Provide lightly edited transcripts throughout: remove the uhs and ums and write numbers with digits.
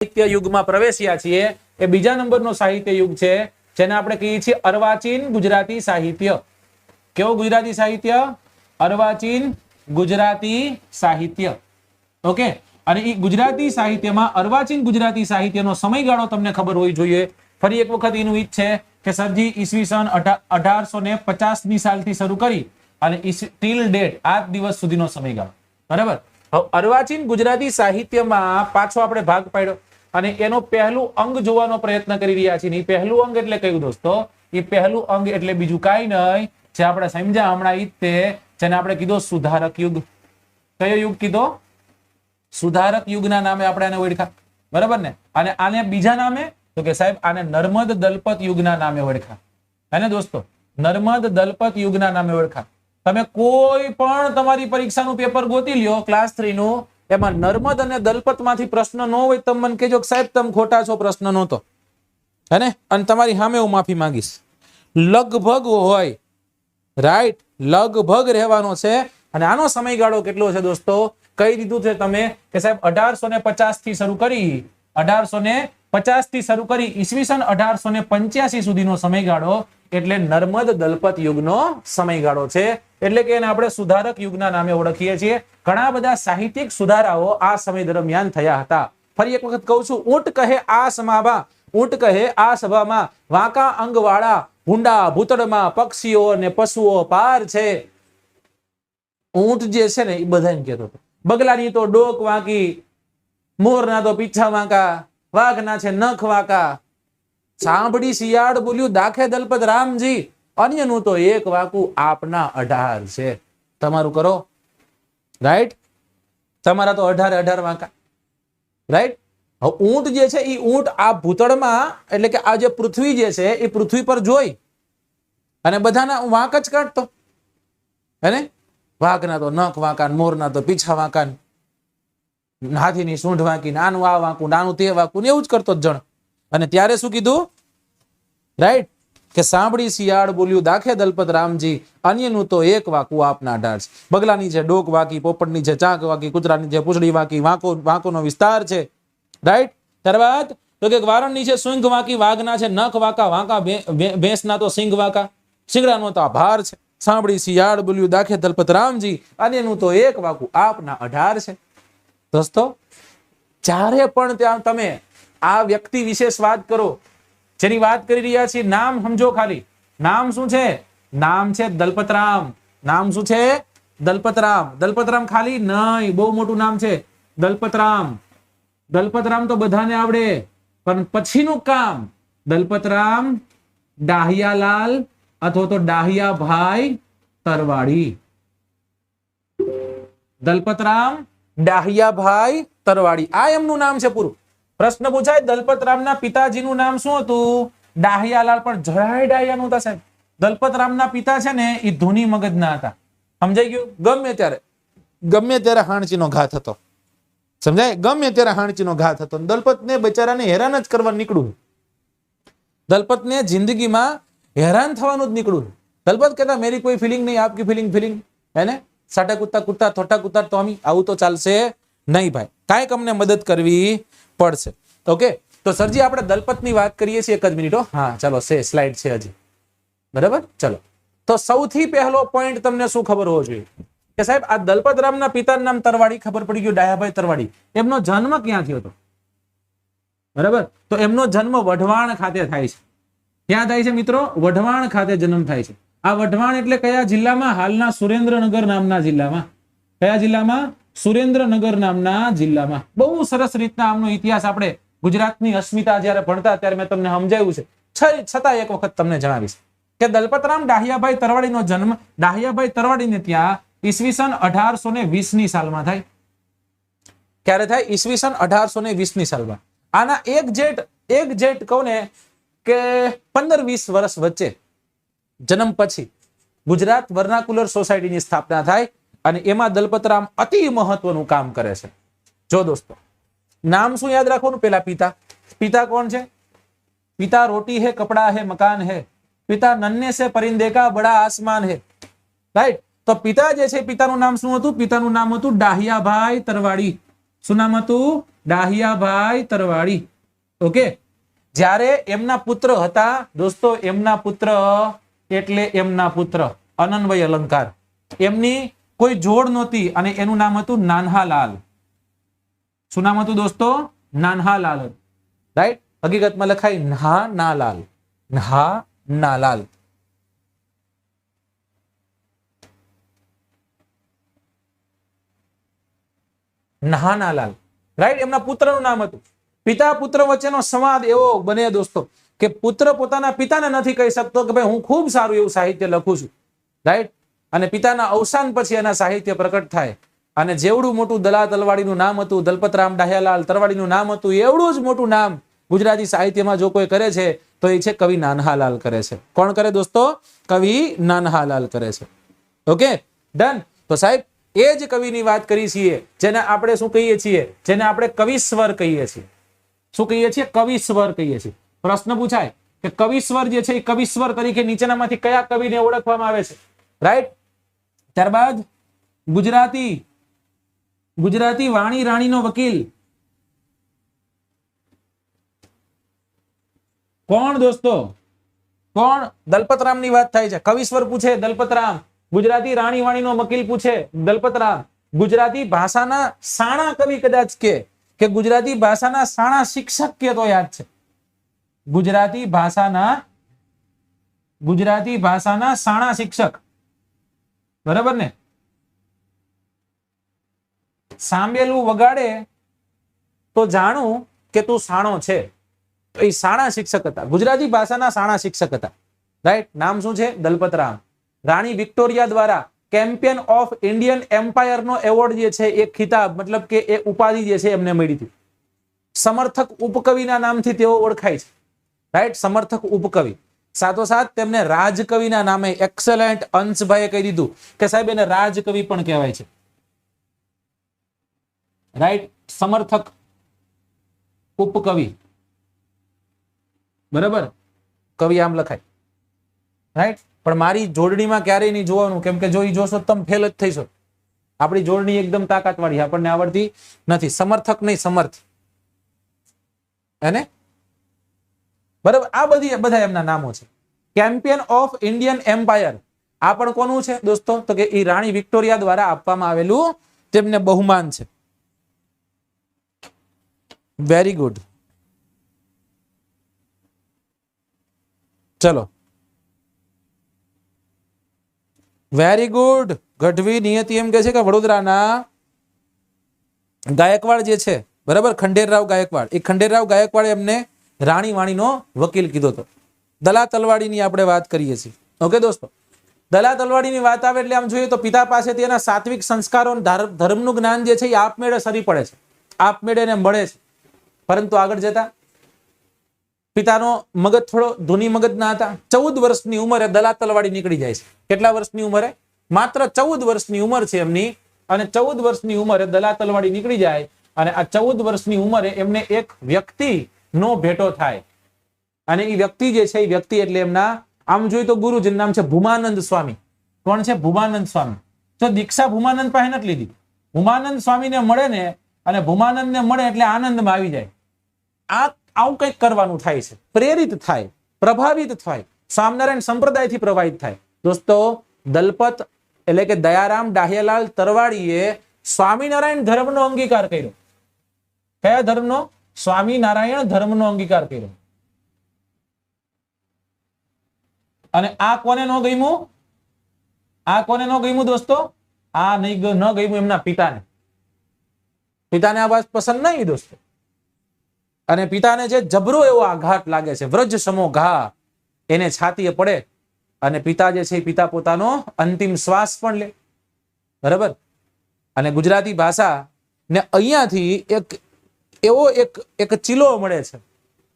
સાહિત્ય યુગમાં પ્રવેશ્યા છીએ એ બીજા નંબરનો સાહિત્ય યુગ છે, જેને આપણે કહીએ છીએ અર્વાચીન ગુજરાતી સાહિત્ય. કેવો ગુજરાતી સાહિત્ય? અર્વાચીન ગુજરાતી સાહિત્ય. ઓકે, અને એ ગુજરાતી સાહિત્યમાં અર્વાચીન ગુજરાતી સાહિત્યનો સમયગાળો તમને ખબર હોવી જોઈએ. ફરી એક વખત એનું ઈચ્છ છે કે સરજી ઈસવીસન 1850 ની સાલથી શરૂ કરી અને ટીલ ડેટ આજ દિવસ સુધીનો સમયગાળો. બરાબર. હવે અર્વાચીન ગુજરાતી સાહિત્યમાં પાછો આપણે ભાગ પાડ્યો અને એનો પહેલું અંગ જોવાનો પ્રયત્ન કરી રહ્યા છીએ. પહેલું અંગ એટલે કયું દોસ્તો? એ પહેલું અંગ એટલે બીજું કાંઈ નહીં, જે આપણે સમજ્યા હમણાં ઈ તે જેને આપણે કીધો સુધારક યુગ. કયો યુગ કીધો? સુધારક યુગના નામે આપણે આને ઓળખા. બરાબર ને? અને આને બીજા નામે તો કે સાહેબ આને નર્મદ દલપત યુગના નામે ઓળખા. હે ને દોસ્તો? નર્મદ દલપત યુગના નામે ઓળખા. તમે કોઈ પણ તમારી પરીક્ષાનું પેપર ગોતી લ્યો ક્લાસ 3 નું, એમાં નર્મદ અને દલપત માંથી પ્રશ્ન ન હોય તો મને કહેજો સાહેબ તમે ખોટા છો, પ્રશ્ન નહોતો. હે ને? અને તમારી સામે હું માફી માંગીશ. લગભગ હોય, રાઈટ, લગભગ રહેવાનો છે. અને આનો સમયગાળો કેટલો છે દોસ્તો? કહી દીધું છે તમે કે સાહેબ 1850 થી શરૂ કરી 1850 થી શરૂ કરી ઈસવીસન 1885 સુધીનો સમયગાળો એટલે નર્મદ દલપત યુગનો સમયગાળો છે. એટલે કે એને આપણે સુધારક યુગના નામે ઓળખીએ છીએ. ઘણા બધા સાહિત્યિક સુધારાઓ આ સમય દરમિયાન થયા હતા. ફરી એક વખત કહું છું, ઊંટ કહે આ સભામાં વાંકા અંગવાળા ભૂંડા ભૂતળમાં પક્ષીઓ અને પશુઓ પાર છે. ઊંટ જે છે ને એ બધાને કહેતો હતો. બગલાની તો ડોક વાંકી, મોરના તો પીછા વાંકા, વાઘના છે નખ વાંકા, સાંભળી શિયાળ બોલ્યું દાખે દલપત રામજી, અન્યનું તો એક વાકું આપના 18 છે. તમારું કરો, રાઈટ? તમારા તો 18 વાંકા, રાઈટ? હવે ઊંટ જે છે એ ઊંટ આ ભૂતળમાં એટલે કે આ જે પૃથ્વી જે છે એ પૃથ્વી પર જોઈ અને બધાના વાંક જ કાઢતો. હે? વાઘના તો નખ વાંકા, મોરના તો પીછા વાંકા, હાથીની સૂંઢ વાંકી, નાનું આ વાંકું, નાનું તે વાંકું, એવું જ કરતો જ જણ. અને ત્યારે શું કીધું? રાઈટ? કે સાંભળી શિયાળ બોલ્યું દાખે દલપત રામજી, અન્યનું તો એક વાકું આપના 18 છે. બગલાની છે ડોક વાકી, પોપટની છે ચાંક વાકી, કૂતરાની છે પૂંછડી વાકી, વાંકોનો વિસ્તાર છે. રાઈટ? ત્યારબાદ તો કે વારણની છે સૂંઘ વાકી, વાઘના છે નખ વાંકા, વાંકા ભેંસના તો સિંગ વાંકા, સિંગડાનો તો આભાર છે. સાંભળી શિયાળ બોલ્યું દાખે દલપત રામજી, અન્યનું તો એક વાકું આપના 18 છે. દોસ્તો, જ્યારે પણ ત્યાં તમે આ વ્યક્તિ વિશેષ વાત કરો, જેની વાત કરી રહ્યા છીએ, નામ સમજો ખાલી. નામ શું છે? નામ છે દલપતરામ. નામ શું છે? દલપતરામ. દલપતરામ ખાલી નહીં, બહુ મોટું નામ છે દલપતરામ. દલપતરામ તો બધાને આવડે, પણ પછીનું કામ દલપતરામ ડાહિયાલાલ અથવા તો ડાહિયાભાઈ તરવાડી. દલપતરામ ડાહિયાભાઈ તરવાડી, આ એમનું નામ છે પૂરું. પ્રશ્ન પૂછાય દલપતરામના પિતાજીનું નામ શું હતું? ડાહિયાલાલ. પણ જરાય ડાહિયા નહોતા સાહેબ. દલપતરામના પિતા છે ને એ ધૂની મગજના હતા. સમજાઈ ગયું? ગમે ત્યારે હાણચીનો ઘાત હતો. સમજાય? ગમે ત્યારે હાણચીનો ઘાત હતો. દલપતને બચારાને હેરાન જ કરવા નીકળ્યું. દલપતને જિંદગીમાં હેરાન થવાનું જ નીકળ્યું. દલપત કહેતા મેરી કોઈ ફિલિંગ નહીં, આપકી ફિલિંગ. હે ને? સાટા કુત્તા કુત્તા થોટા કુત્તા તો અમી, આવું તો ચાલશે નહીં ભાઈ. કાંઈક અમને મદદ કરવી પડશે. ઓકે, તો સરજી આપણે દલપતની વાત કરીએ છીએ. એક જ મિનિટ. હા ચાલો, સ્લાઇડ છે હજી. બરાબર, ચલો. તો સૌથી પહેલો પોઈન્ટ તમને શું ખબર હોવો જોઈએ કે સાહેબ આ દલપતરામના પિતાનું નામ તરવાડી, ખબર પડી ગયું ડાયાભાઈ તરવાડી. એમનો જન્મ ક્યાં થયો હતો? બરાબર, તો એમનો જન્મ વઢવાણ ખાતે થાય છે. ક્યાં થાય છે મિત્રો? વઢવાણ ખાતે જન્મ થાય છે. આ વઢવાણ એટલે કયા જિલ્લામાં? હાલના સુરેન્દ્રનગર નામના જિલ્લામાં. કયા જિલ્લામાં? સુરેન્દ્રનગર નામના જિલ્લામાં. બહુ સરસ રીતના આમનો ઇતિહાસ આપણે ગુજરાતની અસ્મિતા જયારે ભણતા ત્યારે મેં તમને સમજાવ્યું છે. છતાં એક વખત તમને જણાવીશ કે દલપતરામ ડાહિયાભાઈ તરવાડીનો જન્મ ડાહિયાભાઈ તરવાડીને ત્યાં ઈસવીસન 1820 ની સાલમાં થાય. ક્યારે થાય? ઈસવીસન 1820 ની સાલમાં. આના એક જેટ કહું ને કે 15-20 વર્ષ વચ્ચે જન્મ પછી ગુજરાત વર્નાક્યુલર સોસાયટીની સ્થાપના થાય અને એમાં દલપતરામ અતિ મહત્વનું કામ કરે છે. જો દોસ્તો, નામ શું યાદ રાખવાનું? પેલા પિતા. પિતા કોણ છે? પિતા રોટી है, कपड़ा है, मकान है. पिता नन्हे से परिंदे का बड़ा आसमान है. राइट? तो पिता જે છે પિતાનું નામ શું હતું? પિતાનું નામ હતું ડાહિયાભાઈ તરવાડી. શું નામ હતું? ડાહિયાભાઈ તરવાડી. ઓકે, જ્યારે એમના પુત્ર હતા દોસ્તો, એમના પુત્ર એટલે એમના પુત્ર અનન્વય અલંકાર, એમની કોઈ જોડ નહોતી અને એનું નામ હતું નાન્હાલાલ. શું નામ હતું દોસ્તો? નાન્હાલાલ. રાઈટ, હકીકતમાં લખાય નહા નાલાલ, નહા નાલાલ. નહાનાલાલ, રાઈટ, એમના પુત્રનું નામ હતું. પિતા પુત્ર વચ્ચેનો સંવાદ એવો બને દોસ્તો કે પુત્ર પોતાના પિતાને નથી કહી શકતો કે ભાઈ હું ખૂબ સારું એવું સાહિત્ય લખું છું. રાઈટ, અને પિતાના અવસાન પછી એના સાહિત્ય પ્રકટ થાય. અને જેવડું મોટું દલા તલવાડીનું નામ હતું, દલપતરામ ડાહ્યાલાલ તરવાડીનું નામ હતું, એવડું જ મોટું નામ ગુજરાતી સાહિત્યમાં જો કોઈ કરે છે તો એ છે કવિ નાન્હાલાલ કરે છે. કોણ કરે દોસ્તો? કવિ નાન્હાલાલ કરે છે. Okay, done. તો સાહેબ એ જ કવિની વાત કરી છીએ જેને આપણે શું કહીએ છીએ? જેને આપણે કવિસ્વર કહીએ છીએ. શું કહીએ છીએ? કવિસ્વર કહીએ છીએ. પ્રશ્ન પૂછાય કે કવિસ્વર જે છે એ કવિસ્વર તરીકે નીચેનામાંથી કયા કવિને ઓળખવામાં આવે છે? રાઈટ. ત્યારબાદ ગુજરાતી વાણી રાણીનો વકીલ કોણ દોસ્તો? કોણ? દલપતરામની વાત થાય છે. કવિસ્વર પૂછે દલપતરામ, ગુજરાતી રાણી વાણીનો વકીલ પૂછે દલપતરામ. ગુજરાતી ભાષાના સાણા કવિ કદાચ કે ગુજરાતી ભાષાના સાણા શિક્ષક કે તો યાદ છે. ગુજરાતી ભાષાના સાણા શિક્ષક, બરાબર ને? સાંભેલું વગાડે તો જાણું કે તું સાણો છે. તો એ સાણા શિક્ષક હતા, ગુજરાતી ભાષાના સાણા શિક્ષક હતા. રાઈટ, નામ શું છે? દલપતરામ. રાણી વિક્ટોરિયા દ્વારા ચેમ્પિયન ઓફ ઇન્ડિયન એમ્પાયર નો એવોર્ડ જે છે એ ખિતાબ મતલબ કે એ ઉપાધિ જે છે એમને મળી હતી. સમર્થક ઉપકવિના નામથી તેઓ ઓળખાય છે. રાઈટ, સમર્થક ઉપકવિ. સાથોસાથ તેમને રાજકવિના નામે એક્સેલેન્ટ અંશભાઈએ કહી દીધું કે સાહેબ એને રાજકવિ પણ કહેવાય છે. રાઈટ, સમર્થક ઉપકવિ, બરાબર, કવિ આમ લખાય. રાઈટ, પણ મારી જોડણીમાં ક્યારેય નહીં જોવાનું, કેમ કે જો એ જોશો તમે ફેલ જ થઈશો. આપણી જોડણી એકદમ તાકાત વાળી, આપણને આવડતી નથી. સમર્થક નહીં, સમર્થ, એને બરાબર. આ બધા એમના નામો છે. ચેમ્પિયન ઓફ ઇન્ડિયન એમ્પાયર આ પણ કોનું છે દોસ્તો? તો કે એ રાણી વિક્ટોરિયા દ્વારા આપવામાં આવેલું તેમને બહુમાન છે. Very good. ચલો, વેરી ગુડ. ગઢવી નિયતિ એમ કે છે કે વડોદરાના ગાયકવાડ જે છે, બરાબર, ખંડેરરાવ ગાયકવાડ, એ ખંડેરરાવ ગાયકવાડ એમને રાણી વાણીનો વકીલ કીધો હતો. દલા તલવાડીની આપણે વાત કરીએ છીએ. ઓકે દોસ્તો, દલા તલવાડીની વાત આવે એટલે આમ જોઈએ તો પિતા પાસેથી એના સાત્વિક સંસ્કારો, ધર્મનું જ્ઞાન જે છે એ આપમેળે સરી પડે છે, આપમેળે એને મળે છે. પરંતુ આગળ જતા પિતાનો મગજ થોડો ધૂની મગજ ના હતા. 14 વર્ષની ઉંમરે દલા તલવાડી નીકળી જાય છે. કેટલા વર્ષની ઉંમરે? માત્ર 14 વર્ષની ઉંમર છે એમની. અને 14 વર્ષની ઉંમરે દલા તલવાડી નીકળી જાય અને આ 14 વર્ષની ઉંમરે એમને એક વ્યક્તિ નો ભેટો થાય. અને એ વ્યક્તિ જે છે, એ વ્યક્તિ એટલે એમના આમ જોઈએ તો ગુરુજીનું નામ છે ભૂમાનંદ સ્વામી. કોણ છે? ભૂમાનંદ સ્વામી. તો દીક્ષા ભૂમાનંદ પાસે નથી લીધી. ભૂમાનંદ સ્વામીને મળે ને, અને ભૂમાનંદને મળે એટલે આનંદમાં આવી જાય. આવું કંઈક કરવાનું થાય છે, પ્રેરિત થાય, પ્રભાવિત થાય, સ્વામિનારાયણ સંપ્રદાયથી પ્રભાવિત થાય. દોસ્તો, દલપત એટલે કે દયારામ ડાહ્યાલાલ તરવાડીએ સ્વામિનારાયણ ધર્મનો અંગીકાર કર્યો. કયા ધર્મનો? સ્વામિનારાયણ ધર્મનો અંગીકાર કર્યો. અને આ કોને ન ગમ્યું? આ કોને ન ગમ્યું દોસ્તો? આ ન ગમ્યું એમના પિતાને. પિતાને આ વાત પસંદ નહીં દોસ્તો. અને પિતાને જે જબરો એવો આઘાત લાગે છે, વ્રજ સમો ઘા એને છાતીએ પડે, અને પિતા જે છે પિતા પોતાનો અંતિમ શ્વાસ પણ લે. બરાબર. અને ગુજરાતી ભાષા ને અહીંયાથી એક ચીલો મળે છે.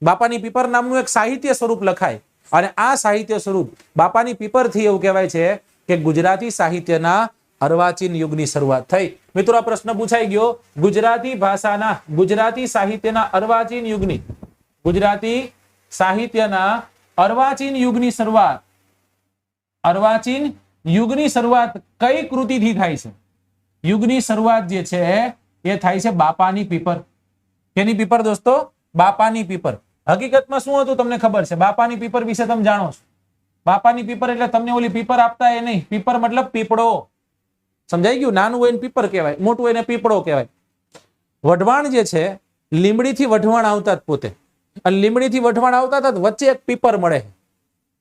બાપાની પીપર નામનું એક સાહિત્ય સ્વરૂપ લખાય, અને આ સાહિત્ય સ્વરૂપ બાપાની પીપરથી એવું કહેવાય છે કે ગુજરાતી સાહિત્યના અર્વાચીન યુગની શરૂઆત થઈ. મિત્રો, આ પ્રશ્ન પૂછાઈ ગયો. ગુજરાતી ભાષાના, ગુજરાતી સાહિત્યના અર્વાચીન યુગની, ગુજરાતી સાહિત્યના અર્વાચીન યુગની શરૂઆત, અર્વાચીન યુગની શરૂઆત કઈ કૃતિથી થાય છે? યુગની શરૂઆત જે છે એ થાય છે બાપાની પીપર. કેની પીપર દોસ્તો? બાપાની પીપર. હકીકતમાં શું હતું તમને ખબર છે? બાપાની પીપર વિશે તમે જાણો છો? બાપાની પીપર એટલે તમને ઓલી પીપર આપતા એ નહીં. પીપર મતલબ પીપળો. સમજાઈ ગયું? નાનું હોય ને પીપર કહેવાય, મોટું હોય ને પીપળો કહેવાય. વઢવાણ જે છે લીમડીથી વઢવાણ આવતા જ પોતે, અને લીમડીથી વઢવાણ આવતા હતા વચ્ચે એક પીપર મળે,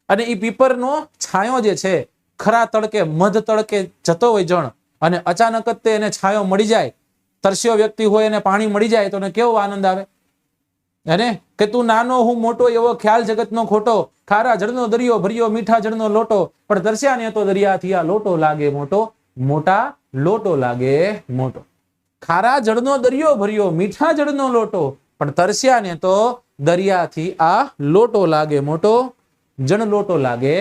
અને એ પીપરનો છાંયો જે છે ખરા તડકે મધ તડકે જતો હોય જણ, અને અચાનક જ તે એને છાંયો મળી જાય, તરસ્યો વ્યક્તિ હોય અને પાણી મળી જાય તો એને કેવો આનંદ આવે. અને કે તું નાનો હું મોટો એવો ખ્યાલ જગતનો ખોટો, ખારા જળનો દરિયો ભર્યો મીઠા જળનો લોટો, પણ તરસ્યા ને તો દરિયાથી આ લોટો લાગે મોટો, મોટા લોટો લાગે મોટો. ખારા જળનો દરિયો ભર્યો મીઠા જળનો લોટો, પણ તરસ્યા ને તો દરિયાથી આ લોટો લાગે મોટો, જણ લોટો લાગે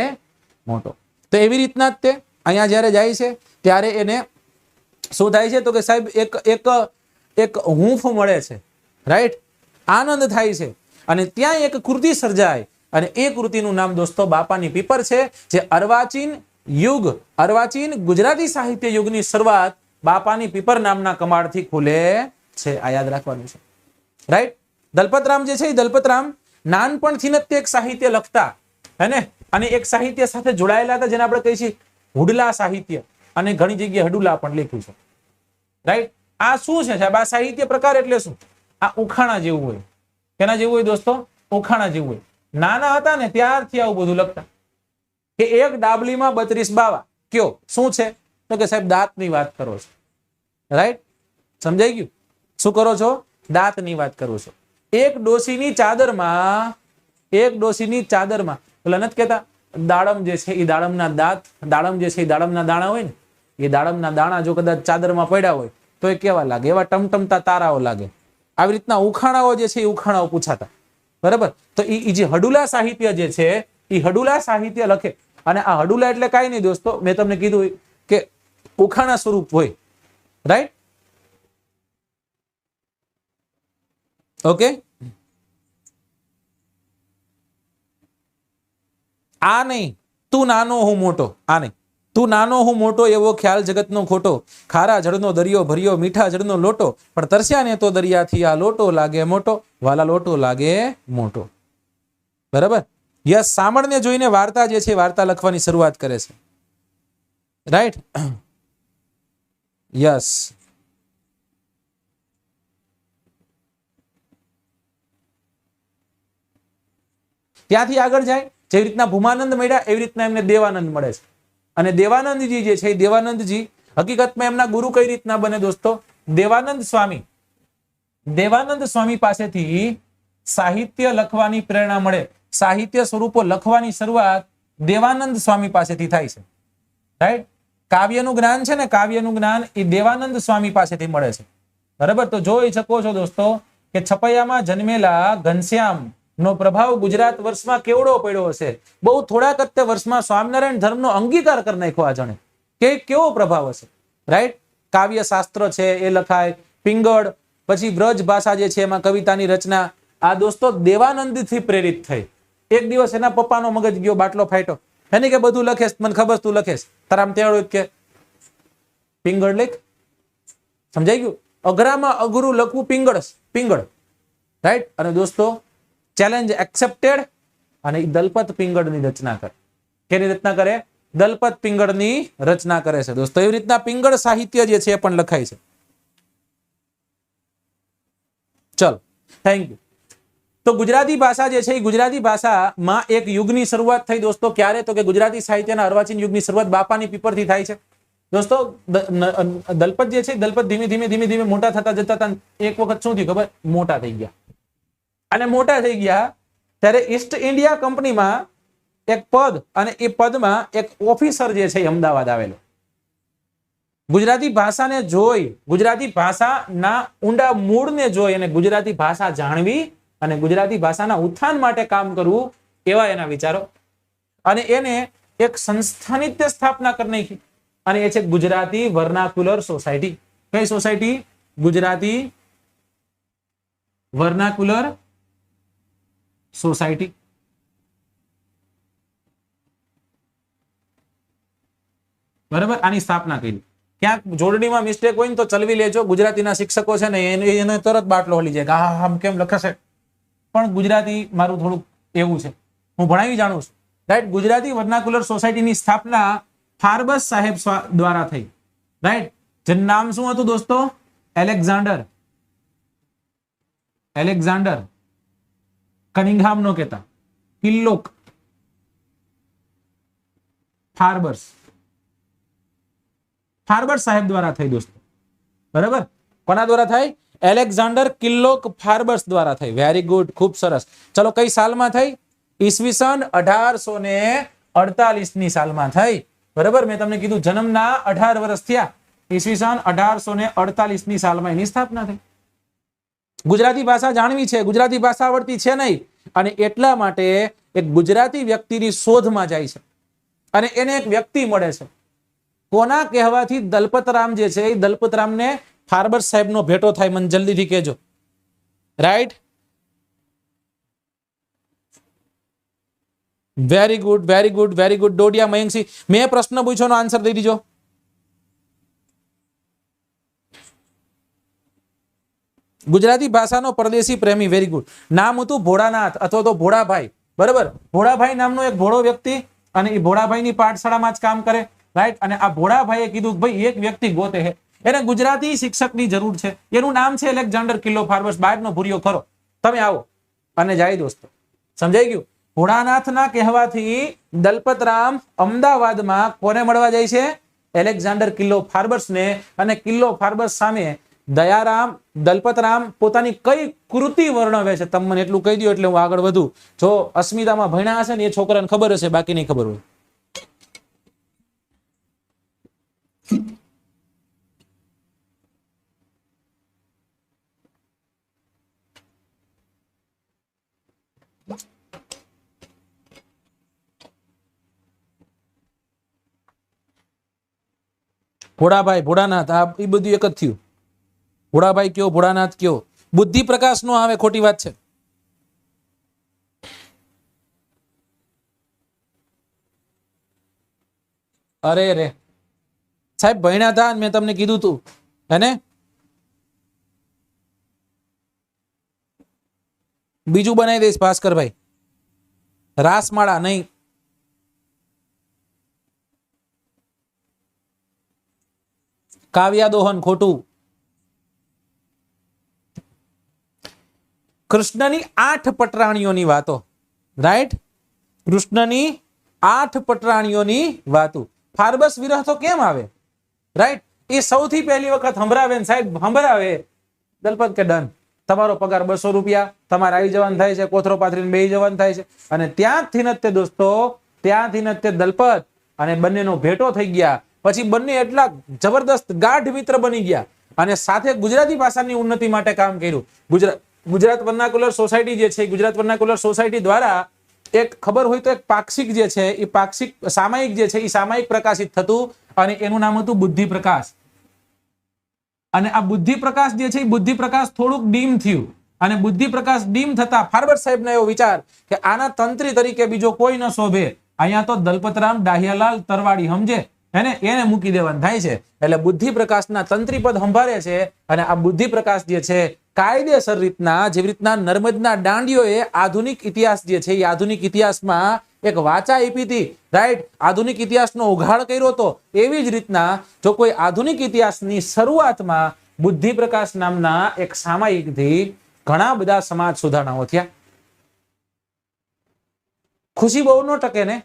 મોટો. તો એવી રીતના જ તે અહીંયા જયારે જાય છે ત્યારે એને શું થાય છે? તો કે સાહેબ એક એક એક હૂંફ મળે છે, રાઈટ? આનંદ થાય છે, અને ત્યાં એક કૃતિ સર્જાય, અને એ કૃતિનું નામ દોસ્તો બાપાની પીપર છે, જે અર્વાચીન યુગ, અર્વાચીન ગુજરાતી સાહિત્ય યુગની શરૂઆત બાપાની પીપર નામના કમાળથી ખુલે છે. આ યાદ રાખવાનું છે, રાઈટ? દલપતરામ જે છે એ દલપતરામ નાનપણથી જ તે એક સાહિત્ય લખતા, હે ને? અને એક સાહિત્ય સાથે જોડાયેલા હતા જેને આપણે કહીએ છીએ હુડલા સાહિત્ય, અને ઘણી જગ્યાએ હડુલા પણ લખ્યું છે, રાઈટ? આ શું છે સાહેબ? આ સાહિત્ય પ્રકાર એટલે શું? આ ઉખાણા જેવું હોય. કેના જેવું હોય દોસ્તો? ઉખાણા જેવું હોય. નાના હતા ને ત્યારથી આવું બધું લખતા, કે એક ડાબલીમાં 32 બાવા. કયો શું છે? તો કે સાહેબ દાંતની વાત કરો છો, રાઈટ? સમજાઈ ગયું? શું કરો છો? દાંતની વાત કરો છો. એક ડોસીની ચાદરમાં, એક ડોસીની ચાદરમાં પેલા નથી કહેતા દાડમ જે છે એ દાડમના દાંત, દાડમ જે છે એ દાડમના દાણા હોય ને, એ દાડમના દાણા જો કદાચ ચાદરમાં પડ્યા હોય તો એ કેવા લાગે? એવા ટમટમતા તારાઓ લાગે. આવી રીતના ઉખાણાઓ જે છે એ ઉખાણાઓ પૂછાતા, બરાબર? તો એ જે હડુલા સાહિત્ય જે છે એ હડુલા સાહિત્ય લખે. અને આ હડુલા એટલે કાંઈ નહીં દોસ્તો, મેં તમને કીધું કે ઉખાણા સ્વરૂપ હોય, રાઈટ? ઓકે, આ નહીં તું નાનો હું મોટો, આ નહીં તું નાનો હું મોટો એવો ખ્યાલ જગતનો ખોટો, ખારા જળનો દરિયો ભર્યો મીઠા જળનો લોટો, પણ તરસ્યા ને તો દરિયાથી આ લોટો લાગે મોટો, વાલા લોટો લાગે મોટો. બરાબર? યસ, સામળને જોઈને વાર્તા જે છે વાર્તા લખવાની શરૂઆત કરે છે, રાઈટ? યસ. ત્યાંથી આગળ જાય, જેવી રીતના ભૂમાનંદ મળ્યા એવી રીતના એમને દેવાનંદ મળે છે. અને દેવાનંદજી જે છે એ દેવાનંદજી હકીકતમાં એમના ગુરુ કઈ રીતના બને દોસ્તો? દેવાનંદ સ્વામી, દેવાનંદ સ્વામી પાસેથી સાહિત્ય લખવાની પ્રેરણા મળે. સાહિત્ય સ્વરૂપો લખવાની શરૂઆત દેવાનંદ સ્વામી પાસેથી થાય છે, રાઈટ? કાવ્યનું જ્ઞાન છે ને, કાવ્યનું જ્ઞાન એ દેવાનંદ સ્વામી પાસેથી મળે છે, બરાબર? તો જોઈ શકો છો દોસ્તો કે છપૈયામાં જન્મેલા ઘનશ્યામ નો પ્રભાવ ગુજરાત વર્ષમાં કેવડો પડ્યો હશે. બહુ થોડાક જ તે વર્ષમાં સ્વામિનારાયણ ધર્મનો અંગીકાર કરી નાખ્યો આ જણે. કે કેવો પ્રભાવ હશે, રાઈટ? કાવ્ય શાસ્ત્ર છે એ લખાય, પિંગળ, પછી બ્રજ ભાષા જે છે એમાં કવિતાની રચના, આ દોસ્તો દેવાનંદ થી પ્રેરિત થઈ. એક દિવસ એના પપ્પાનો મગજ ગયો, બાટલો ફાટ્યો, એને કે બધું લખેશ, મને ખબર તું લખેશ, તારામ તેવડું કે પિંગળ લખ. સમજાઈ ગયું? અઘરામાં અઘરું લખવું પિંગળ, પિંગળ, રાઈટ? અને દોસ્તો ચેલેન્જ એક્સેપ્ટેડ, અને દલપત પિંગળની રચના કરે. કેની રચના કરે? દલપત પિંગળની રચના કરે છે દોસ્તો. એવી રીતના પિંગળ સાહિત્ય જે છે એ પણ લખાય છે. ચલ, થેન્ક યુ. તો ગુજરાતી ભાષા જે છે એ ગુજરાતી ભાષામાં એક યુગની શરૂઆત થઈ દોસ્તો. ક્યારે? તો કે ગુજરાતી સાહિત્યના અર્વાચીન યુગની શરૂઆત બાપાની પીપરથી થાય છે દોસ્તો. દલપત જે છે દલપત ધીમે ધીમે ધીમે ધીમે મોટા થતા જતા હતા. એક વખત શું થયું ખબર? મોટા થઈ ગયા. અને મોટા થઈ ગયા ત્યારે ઈસ્ટ ઇન્ડિયા કંપનીમાં એક પદ, અને એ પદમાં એક ઓફિસર જે છે અમદાવાદ આવેલો. ગુજરાતી ભાષાને જોઈ, ગુજરાતી ભાષાના ઊંડા મૂળને જોઈ અને ગુજરાતી ભાષા જાણવી અને ગુજરાતી ભાષાના ઉત્થાન માટે કામ કરવું, એવા એના વિચારો. અને એને એક સંસ્થાની તે સ્થાપના કરી નાખી, અને એ છે ગુજરાતી વર્નાક્યુલર સોસાયટી. કઈ સોસાયટી? Gujarati vernacular society. બરાબર? આની સ્થાપના કરી. ક્યાંક જોડણીમાં મિસ્ટેક હોય ને તો ચલવી લેજો. ગુજરાતીના શિક્ષકો છે ને એને તરત બાટલો હલી જાય કે હા આમ કેમ લખશે, પણ ગુજરાતી મારું થોડુંક એવું છે, હું ભણાવી જાણું છું. રાઈટ. ગુજરાતી વર્નાક્યુલર સોસાયટીની સ્થાપના ફાર્બસ સાહેબ દ્વારા થઈ. રાઈટ. જેનું નામ શું હતું દોસ્તો? એલેક્ઝાન્ડર કનિંગહામ નો કહેતા, કિલ્લોક ફાર્બર્સ સાહેબ દ્વારા થઈ દોસ્તો. બરાબર. કોના દ્વારા થઈ? એલેક્ઝાન્ડર કિલ્લોક ફાર્બર્સ દ્વારા થઈ. વેરી ગુડ, ખૂબ સરસ. ચલો, કઈ સાલમાં થઈ? ઈસવીસન 1848 ની સાલમાં થઈ. બરાબર. મેં તમને કીધું જન્મના 18 વર્ષ થયા. ઈસવીસન 1848 ની સાલમાં એની સ્થાપના થઈ. ગુજરાતી ભાષા જાણવી છે, ગુજરાતી ભાષા આવડતી છે નહીં, અને એટલા માટે એક ગુજરાતી વ્યક્તિની શોધમાં જાય છે અને એને એક વ્યક્તિ મળે છે. કોના કહેવાથી દલપતરામ જે છે એ દલપતરામને ફાર્બર્સ સાહેબનો ભેટો થાય? મને જલ્દીથી કહેજો. Right. Very good, very good, very good. Dodiya Mayanksinh, મેં પ્રશ્ન પૂછ્યોનો આન્સર દઈ દીજો. ગુજરાતી ભાષાનો પરદેશી પ્રેમી. Very good. નામ હતું ભોળાનાથ અથવા તો ભોળાભાઈ. બરાબર. ભોળાભાઈ નામનો એક ભોળો વ્યક્તિ, અને એ ભોળાભાઈની પાઠશાળામાં જ કામ કરે. રાઈટ. અને આ ભોળાભાઈએ કીધું ભાઈ એક વ્યક્તિ ગોતે છે, એને ગુજરાતી શિક્ષકની જરૂર છે. એનું નામ છે એલેક્ઝાન્ડર કિલ્લો ફાર્બર્સ. બહારનો ભૂરિયો ખરો, તમે આવો અને જાય દોસ્તો. સમજાઈ ગયું? ભોળાનાથના કહેવાથી દલપતરામ અમદાવાદમાં કોને મળવા જાય છે? એલેક્ઝાન્ડર કિલ્લો ફાર્બર્સને. અને કિલ્લો ફાર્બર્સ સામે દલપતરામ પોતાની કઈ કૃતિ વર્ણવે છે તમે મને એટલું કહી દો એટલે હું આગળ વધું. જો અસ્મિતામાં ભણ્યા હશે ને એ છોકરાને ખબર હશે, બાકી નહીં ખબર હોય. ભોળાભાઈ, ભોળાનાથ, આ એ બધું એક જ થયું. ભોળાભાઈ કયો, ભોળાનાથ કયો. બુદ્ધિ પ્રકાશ નો આવે, ખોટી વાત છે. અરે રે સાહેબ, ભણ્યા હતા મેં તમને કીધું તું હેને. બીજું બનાવી દઈશ ભાસ્કરભાઈ. રાસમાળા નહીં. કાવ્યાદોહન ખોટું. કૃષ્ણની 8 પટરાણીઓની વાતો. રાઈટ. કૃષ્ણની 8 પટરાણીઓની વાતો. ફાર્બસ વિરહ તો કેમ આવે? રાઈટ. એ સૌથી પહેલી વખત સંભળાવે ને સાહેબ સંભળાવે દલપત કે ડન, તમારો પગાર 200 રૂપિયા, તમારે આવી જવાનું થાય છે, કોથરો પાથરીને બેહી જવાનું થાય છે. અને ત્યાંથી જ તે દોસ્તો, ત્યાંથી જ તે દલપત અને બંનેનો ભેટો થઈ ગયા. પછી બંને એટલા જબરદસ્ત ગાઢ મિત્ર બની ગયા અને સાથે ગુજરાતી ભાષાની ઉન્નતિ માટે કામ કર્યું. ગુજરાત વર્નાક્યુલર સોસાયટી જે છે, ગુજરાત વર્નાક્યુલર સોસાયટી દ્વારા એક ખબર હોય તો એક પાક્ષિક જે છે એ પાક્ષિક સામાયિક જે છે એ સામાયિક પ્રકાશિત થતું અને એનું નામ હતું બુદ્ધિ પ્રકાશ. અને આ બુદ્ધિ પ્રકાશ જે છે એ બુદ્ધિ પ્રકાશ થોડુંક ડીમ થયું અને બુદ્ધિ પ્રકાશ ડીમ થતા ફાર્બર્સ સાહેબનો એવો વિચાર કે આના તંત્રી તરીકે બીજો કોઈ ન શોભે, અહીંયા તો દલપતરામ ડાહિયાલાલ તરવાડી સમજે એને મૂકી દેવાનું થાય છે. એટલે બુદ્ધિ પ્રકાશના તંત્રી પદ સંભાળે છે. અને આ બુદ્ધિ પ્રકાશ જે છે કાયદેસર રીતના, જેવી રીતના નર્મદના દાંડીઓએ આધુનિક ઇતિહાસ જે છે એ આધુનિક ઇતિહાસમાં એક વાચા આપી હતી. રાઈટ. આધુનિક ઇતિહાસનો ઉઘાડ કર્યો હતો. એવી જ રીતના જો કોઈ આધુનિક ઇતિહાસની શરૂઆતમાં બુદ્ધિ પ્રકાશ નામના એક સામાયિકથી ઘણા બધા સમાજ સુધારણાઓ થયા. ખુશી બહુ ન ટકે ને,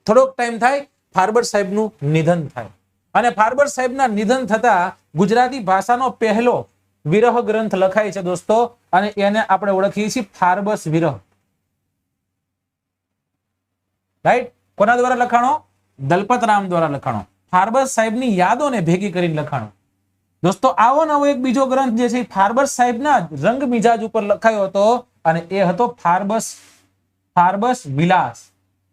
થોડોક ટાઈમ થાય ફાર્બર્સ સાહેબનું નિધન થાય. અને ફાર્બર્સ સાહેબના નિધન થતા ગુજરાતી ભાષાનો પહેલો વિરહ ગ્રંથ લખાય છે દોસ્તો, અને એને આપણે ઓળખીએ છીએ ફાર્બસ વિરહ. રાઈટ. કોના દ્વારા લખાણો? દલપતરામ દ્વારા લખાણો. ફાર્બસ સાહેબની યાદોને ભેગી કરીને લખાણો. દોસ્તો આવો નવો એક બીજો ગ્રંથ જે છે ફાર્બસ સાહેબના રંગ મિજાજ ઉપર લખાયો હતો અને એ હતો ફાર્બસ વિલાસ.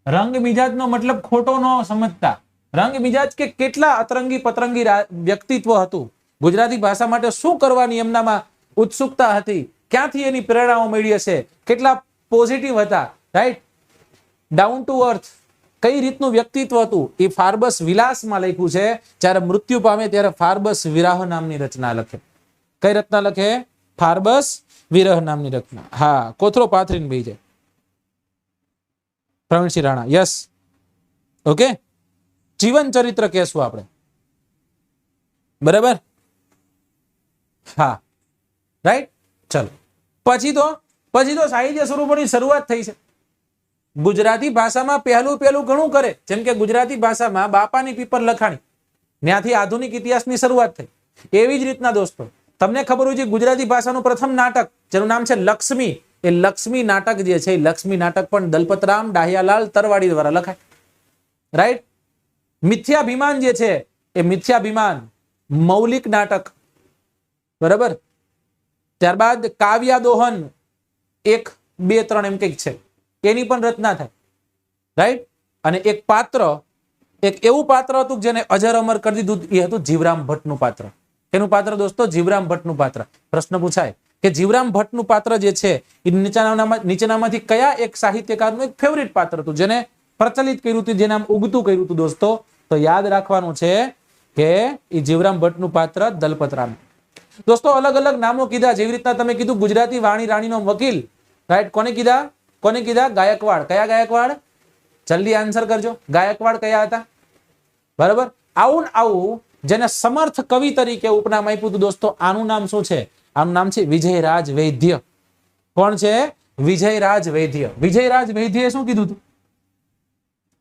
રંગ મિજાજનો મતલબ ખોટો ન સમજતા. રંગ મિજાજ કે કેટલા અતરંગી પતરંગી વ્યક્તિત્વ હતું. ગુજરાતી ભાષા માટે શું કરવાની એમનામાં ઉત્સુકતા હતી, ક્યાંથી એની પ્રેરણાઓ મળી હશે, કેટલા પોઝિટિવ હતા. રાઈટ. ડાઉન ટુ અર્થ, કઈ રીતનું વ્યક્તિત્વ હતું એ ફાર્બસ વિલાસમાં લખ્યું છે, જ્યારે મૃત્યુ પામે ત્યારે ફાર્બસ વિરાહ નામની રચના લખે. કઈ રચના લખે? ફાર્બસ વિરહ નામની રચના. હા, કોથરો પાથરીને બેહી જાય. પ્રવીણસિંહ રાણા, યસ. ઓકે, જીવન ચરિત્ર કહેશું આપણે, બરાબર? હા, રાઈટ. ચલો, પછી તો સાહિત્ય સ્વરૂપોની શરૂઆત થઈ છે. ગુજરાતી ભાષામાં પહેલું ઘણું કરે, જેમ કે ગુજરાતી ભાષામાં બાપાની પીપર લખાણી, ત્યાંથી આધુનિક ઇતિહાસની શરૂઆત થઈ. એવી જ રીતના દોસ્તો, તમને ખબર હોય છે ગુજરાતી ભાષાનું પ્રથમ નાટક જેનું નામ છે લક્ષ્મી, એ લક્ષ્મી નાટક જે છે, લક્ષ્મી નાટક પણ દલપતરામ ડાહિયાલાલ તરવાડી દ્વારા લખાય. રાઈટ. મિથ્યાભિમાન જે છે એ મિથ્યાભિમાન મૌલિક નાટક, બરાબર. ત્યારબાદ કાવ્યા દોહન 1, 2, 3 એમ કંઈક છે, એની પણ રચના થાય. રાઈટ. અને એક એવું પાત્ર હતું જેને અજર અમર કરી દીધું, એ હતું જીવરામ ભટ્ટનું પાત્ર. એનું પાત્ર દોસ્તો જીવરામ ભટ્ટનું પાત્ર. પ્રશ્ન પૂછાય કે જીવરામ ભટ્ટનું પાત્ર જે છે એ નીચેનામાંથી કયા એક સાહિત્યકારનું એક ફેવરિટ પાત્ર હતું, જેને પ્રચલિત કર્યું હતું, જેને આમ ઉગતું કર્યું હતું દોસ્તો? તો યાદ રાખવાનું છે કે એ જીવરામ ભટ્ટનું પાત્ર દલપતરામ. દોસ્તો અલગ અલગ નામો કીધા, જેવી રીતના તમે કીધું ગુજરાતી વાણી રાણીનો વકીલ. રાઈટ. કોને કીધા? ગાયકવાડ. કયા ગાયકવાડ? જલ્દી આન્સર કરજો. ગાયકવાડ કયા હતા? બરાબર. આવું જેને સમર્થ કવિ તરીકે ઉપનામ આપ્યું હતું દોસ્તો, આનું નામ શું છે? આનું નામ છે વિજયરાજ વૈદ્ય. કોણ છે? विजयराज वैद्य. विजयराज वैद्य શું કીધું હતું?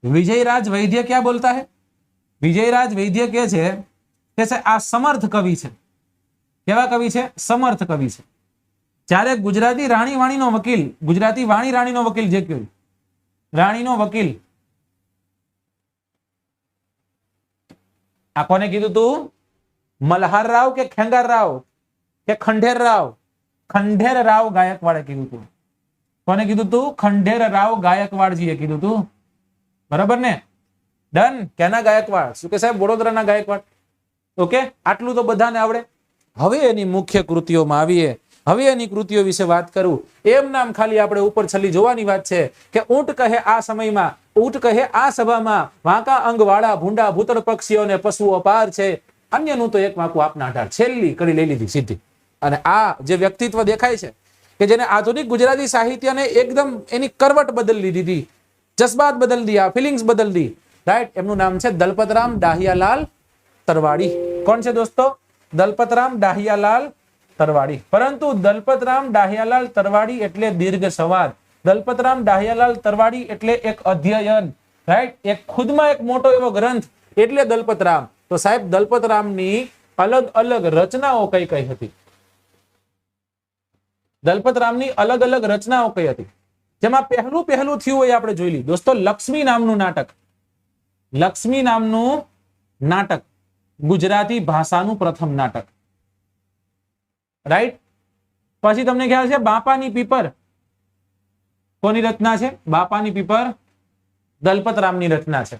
विजयराज वैद्य क्या बोलता है? विजयराज वैद्य કે છે આ સમર્થ કવિ છે. કેવા કવિ છે? સમર્થ કવિ છે. જ્યારે ગુજરાતી રાણી વાણીનો વકીલ, ગુજરાતી વાણી રાણીનો વકીલ જે કહ્યું, રાણીનો વકીલ, આ કોને કીધું તું? મલ્हार राव કે ખેંગાર રાવ કે ખંડેર રાવ? ખંડેર રાવ ગાયકવાડે કીધું તું. કોને કીધું તું? ખંડેર રાવ ગાયકવાડજીએ કીધું તું. બરાબર ને? ડન. કેના ગાયકવાડ? શું કે સાહેબ? વડોદરાના ગાયકવાડ. ઓકે, આટલું તો બધાને આવડે. હવે એની મુખ્ય કૃતિઓમાં આવીએ. હવે એની કૃતિઓ વિશે વાત કરું. એમ નામ ખાલી આપણે ઉપર છલી જોવાની વાત છે કે ઊંટ કહે આ સમયમાં, ઊંટ કહે આ સભામાં, વાંકા અંગવાળા ભૂંડા ભૂતળ પક્ષીઓને પશુઓ પાર છે, અન્યનું તો એક વાંકું આપના ઢાળ. છેલ્લી કડી લઈ લીધી સીધી. અને આ જે વ્યક્તિત્વ દેખાય છે કે જેને આધુનિક ગુજરાતી સાહિત્યને એકદમ એની કરવટ બદલી દીધી, જज्बात बदल दिया, फीलिंग्स बदल दी. राइट. એમનું નામ છે દલપતરામ ડાહિયાલાલ તરવાડી. કોણ છે દોસ્તો? દલપતરામ ડાહિયાલાલ તરવાડી. પરંતુ દલપતરામ ડાહિયાલાલ તરવાડી એટલે દીર્ઘ સંવાદ. દલપતરામ ડાહિયાલાલ તરવાડી એટલે એક અધ્યયન. રાઈટ. એક ખુદમાં એક મોટો એવો ગ્રંથ એટલે દલપતરામ. તો સાહેબ દલપતરામની અલગ અલગ રચનાઓ કઈ કઈ હતી? દલપતરામની અલગ અલગ રચનાઓ કઈ હતી? જેમાં પહેલું થયું હોય આપણે જોઈ લીધું દોસ્તો, લક્ષ્મી નામનું નાટક. લક્ષ્મી નામનું નાટક ગુજરાતી ભાષાનું પ્રથમ નાટક. રાઈટ. પછી તમને ખ્યાલ છે બાપાની પીપર કોની રચના છે? બાપાની પીપર દલપતરામની રચના છે.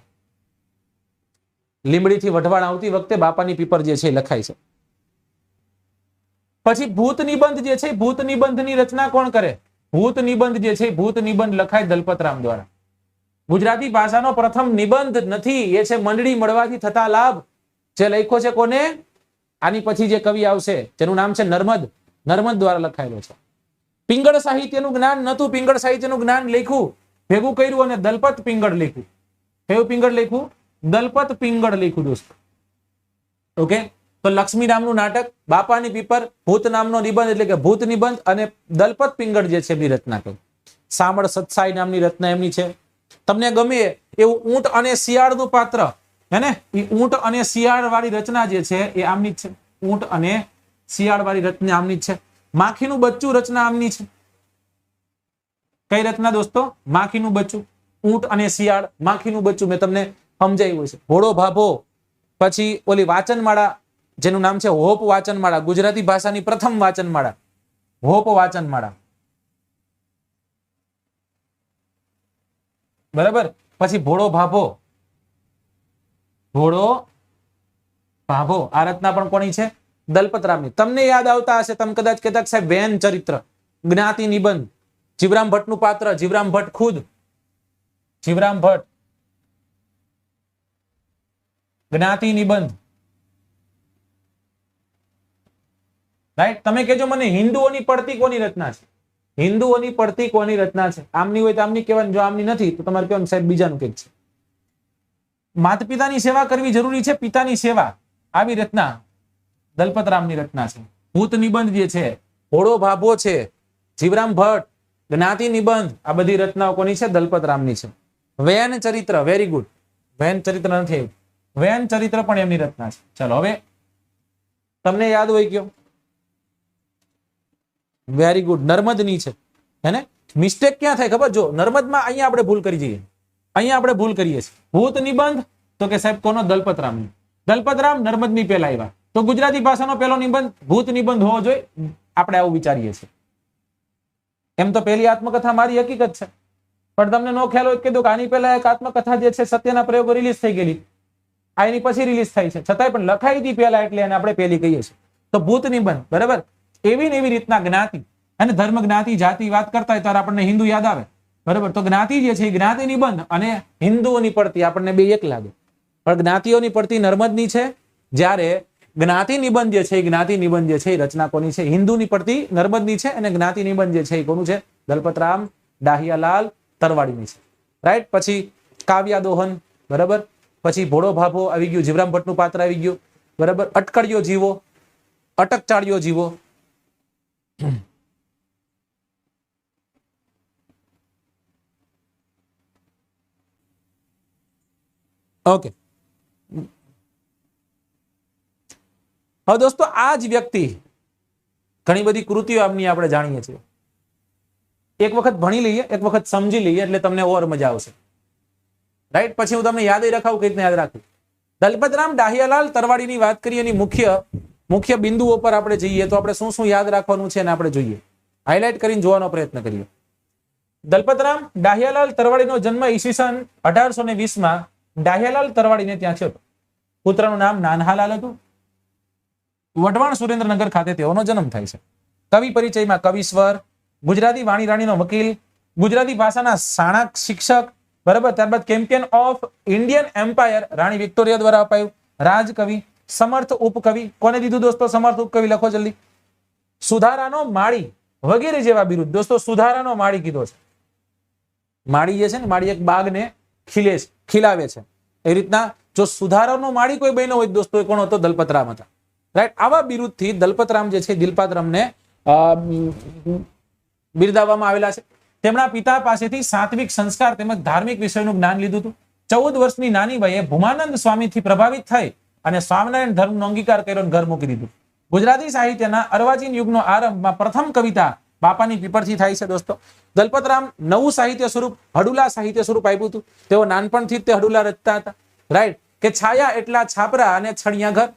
લીંબડીથી વઢવાણ આવતી વખતે બાપાની પીપર જે છે લખાય છે. પછી ભૂત નિબંધ જે છે, ભૂત નિબંધની રચના કોણ કરે? ભૂત નિબંધ જે છે, ભૂત નિબંધ લખાય દલપતરામ દ્વારા. ગુજરાતી ભાષાનો પ્રથમ નિબંધ નથી, એ છે મંડળી મળવાથી થતા લાભ. જે લખ્યો છે કોને? આની પછી જે કવિ આવશે જેનું નામ છે નર્મદ, નર્મદ દ્વારા લખાયેલો છે. પિંગળ સાહિત્યનું જ્ઞાન નતું, પિંગળ સાહિત્યનું જ્ઞાન લખ્યું, ભેગું કર્યું અને દલપત પિંગળ લખ્યું. કયું પિંગળ લખ્યું? દલપત પિંગળ લખ્યું દોસ્તો. ઓકે. તો લક્ષ્મી નામનું નાટક, બાપાની પીપર, ભૂત નામનો નિબંધ એટલે કે ભૂત નિબંધ, અને દલપત પિંગળ જે છે એમની રચના કરી. સામળ સત્સાઈ નામની રચના એમની છે. તમને ગમે એવું ઊંટ અને શિયાળનું પાત્ર, હે ને? એ ઊંટ અને શિયાળ વાળી રચના જે છે એ આમની જ છે. ઊંટ અને શિયાળ વાળી રચના આમની જ છે. માખીનું બચ્ચું રચના આમની છે. કઈ રચના દોસ્તો? માખીનું બચ્ચું. ઊંટ અને શિયાળ, માખીનું બચ્ચું મેં તમને સમજાવ્યું છે. ભોળો ભાભો, પછી ઓલી વાચનમાળા જેનું નામ છે હોપ વાચનમાળા, ગુજરાતી ભાષાની પ્રથમ વાચનમાળા, હોપ વાચનમાળા. બરાબર. પછી ભોળો ભાભો, ભોળો ભાભો, આ રચના પણ કોની છે? દલપતરામની. તમને યાદ આવતા હશે, તમે કદાચ કહેતા સાહેબ વેન ચરિત્ર, જ્ઞાતિ નિબંધ, જીવરામ ભટ્ટનું પાત્ર, જીવરામ ભટ્ટ ખુદ, જીવરામ ભટ્ટ, જ્ઞાતિ નિબંધ. રાઈટ, તમે કહેજો મને હિન્દુઓની પડતી કોની રચના છે? હિન્દુઓની પડતી કોની રચના છે? આમની હોય તો આમની કહેવાનું, જો આમની નથી તો તમારે કહેવાનું સાહેબ બીજાનું કંઈક છે. માતા પિતાની સેવા કરવી જરૂરી છે, પિતાની સેવા, આવી રચના દલપતરામની રચના છે. ભૂત નિબંધ જે છે, હોળો ભાભો છે, જીવરામ ભટ્ટ, જ્ઞાતિ નિબંધ, આ બધી રચનાઓ કોની છે? દલપતરામની છે. વયન ચરિત્ર, વેરી ગુડ, વયન ચરિત્ર નથી આવ્યું, વયન ચરિત્ર પણ એમની રચના છે. ચલો હવે તમને યાદ હોય કયો? વેરી ગુડ, નર્મદની છે. હેને? મિસ્ટેક ક્યાં થાય ખબર? જો નર્મદમાં અહીંયા આપણે ભૂલ કરી જઈએ, અહીંયા આપણે ભૂલ કરીએ છીએ. ભૂત નિબંધ તો કે સાહેબ કોનો? દલપતરામની. દલપતરામ નર્મદની પહેલા આવ્યા, તો ગુજરાતી ભાષાનો પહેલો નિબંધ ભૂત નિબંધ હોવો જોઈએ, આપણે આવું વિચારીએ છીએ. એમ તો પહેલી આત્મકથા મારી હકીકત છે, પણ તમને નો ખ્યાલ હોય કીધું કે આની પહેલા એક આત્મકથા જે છે સત્યના પ્રયોગો રિલીઝ થઈ ગયેલી, આ એની પછી રિલીઝ થઈ છે, છતાંય પણ લખાઈ હતી પહેલા એટલે એને આપણે પહેલી કહીએ છીએ. તો ભૂત નિબંધ, બરાબર. એવી ને એવી રીતના જ્ઞાતિ અને ધર્મ, જ્ઞાતિ, જાતિ વાત કરતા હોય ત્યારે આપણને હિન્દુ યાદ આવે, બરાબર. તો જ્ઞાતિ જે છે, જ્ઞાતિ નિબંધ અને હિન્દુઓની પડતી આપણને બે એક લાગે, પણ જ્ઞાતિઓની પડતી નર્મદની છે, જ્યારે જ્ઞાતિ નિબંધ જે છે, જ્ઞાતિ નિબંધ જે છે એ રચના કોની છે? હિન્દુની પડતી નર્મદની છે, અને જ્ઞાતિ નિબંધ જે છે એ કોનું છે? દલપતરામ ડાહિયાલાલ તરવાડીની છે. રાઈટ. પછી કાવ્યા દોહન, બરાબર. પછી ભોળો ભાભો આવી ગયું, જીવરામ ભટ્ટનું પાત્ર આવી ગયું, બરાબર. અટકળિયો જીવો, અટકચાળિયો જીવો. ઓકે, હવે દોસ્તો આ જ વ્યક્તિ ઘણી બધી કૃતિઓ આમની આપણે જાણીએ છીએ. એક વખત ભણી લઈએ, એક વખત સમજી લઈએ એટલે તમને ઓર મજા આવશે. રાઈટ. પછી હું તમને યાદ રખાવું, કઈ રીતના યાદ રાખવું. દલપતરામ ડાહિયાલાલ તરવાડીની વાત કરીએ, એની મુખ્ય બિંદુઓ પર આપણે જઈએ તો આપણે શું શું યાદ રાખવાનું છે એને આપણે જોઈએ, હાઇલાઇટ કરીને જોવાનો પ્રયત્ન કરીએ. દલપતરામ ડાહિયાલાલ તરવાડીનો જન્મ ઈસવીસન 1820 ડાહિયાલાલ તરવાડીને ત્યાં થયો હતો. પુત્રનું નામ નાનહાલાલ હતું. વઢવાણ સુરેન્દ્રનગર ખાતે તેઓનો જન્મ થાય છે. કવિ પરિચયમાં કવિશ્વર, ગુજરાતી વાણી રાણીનો વકીલ, ગુજરાતી ભાષાના શાણક શિક્ષક, બરાબર. ત્યારબાદ ચેમ્પિયન ઓફ ઇન્ડિયન એમ્પાયર રાણી વિક્ટોરિયા દ્વારા અપાયું, રાજકવિ, સમર્થ ઉપકવિ. કોને દીધું દોસ્તો સમર્થ ઉપકવિ? લખો જલ્દી. સુધારાનો માળી વગેરે જેવા બિરુદ. દોસ્તો સુધારાનો માળી કીધો છે. માળી જે છે ને, માળી એક બાગને ખીલાવે છે, એ રીતના જો સુધારાનો માળી કોઈ બન્યો હોય દોસ્તો, એ કોણ હતો? દલપતરામ હતા. રાઈટ. આવા બિરુદથી દલપતરામ જે છે, દિલપાતરામને બિરદાવવામાં આવેલા છે. તેમના પિતા પાસેથી સાત્વિક સંસ્કાર તેમજ ધાર્મિક વિષયનું જ્ઞાન લીધું હતું. 14 વર્ષની નાની વયે ભૂમાનંદ સ્વામીથી પ્રભાવિત થઈ અને સ્વામિનારાયણ ધર્મનો અંગીકાર કર્યો અને ઘર મૂકી દીધું. ગુજરાતી સાહિત્યના અર્વાચીન યુગનો આરંભમાં પ્રથમ કવિતા બાપાની પીપળથી થાય છે દોસ્તો. દલપતરામ નવું સાહિત્ય સ્વરૂપ, હડુલા સાહિત્ય સ્વરૂપ આપ્યું હતું. તેઓ નાનપણથી તે હડુલા રચતા હતા. રાઈટ. કે છાયા એટલા છાપરા અને છણિયા ઘર.